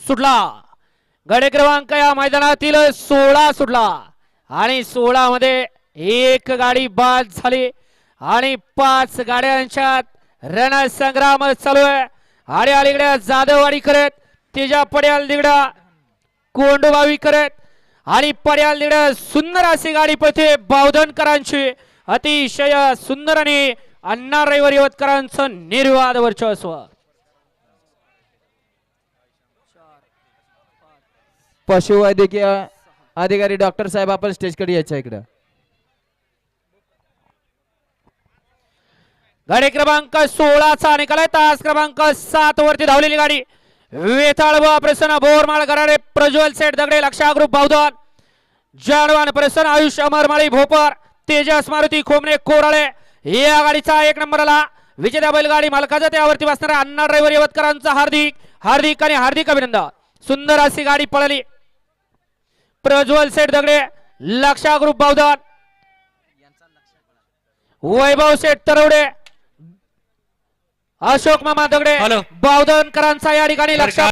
सुटला. गडे क्रमांक या मैदानातील 16 सुटला आणि 16 मध्ये एक गाडी बाद झाली आणि 5 गाड्यांच्या रणसंग्राम चालू आहे. आणि अलीकडे जाधववाडी करत तेजा पड्याल दिगडा कोंडोबावी करत आणि पड्याल दिगडा सुंदर अशी गाडी पळते. बावधनकरांची अतिशय सुंदर आणि अण्णा रविवार यवतकरांचं निर्वाद वर्चस्व. पशुवैद्यकीय अधिकारी डॉक्टर साहेब आपण स्टेजकडे यायच्या इकडे. गाडी क्रमांक 16 चा निकाल तास क्रमांक 7 वरती धावलेली गाडी वेताळ व प्रसन्न बोरमाळ गराडे प्रज्वल सेठ दगडे लक्षा ग्रुप बावधन जानवान प्रसन्न आयुष अमरमाळी भोपर तेजस मारुती खोमणे कोराळे या गाडीचा 1 नंबरला विजेता बैलगाडी मालकाचा त्यावरती बसणारा अण्णा ड्रायव्हर यवतकरांचा हार्दिक हार्दिक आणि हार्दिक अभिनंदन. सुंदर अशी गाडी पळाली. प्रज्वल सेठ दगडे लक्षा ग्रुप बावधन वैभव सेठ तरवडे अशोक मामा दगडे बावधनकरांचा या ठिकाणी लक्षा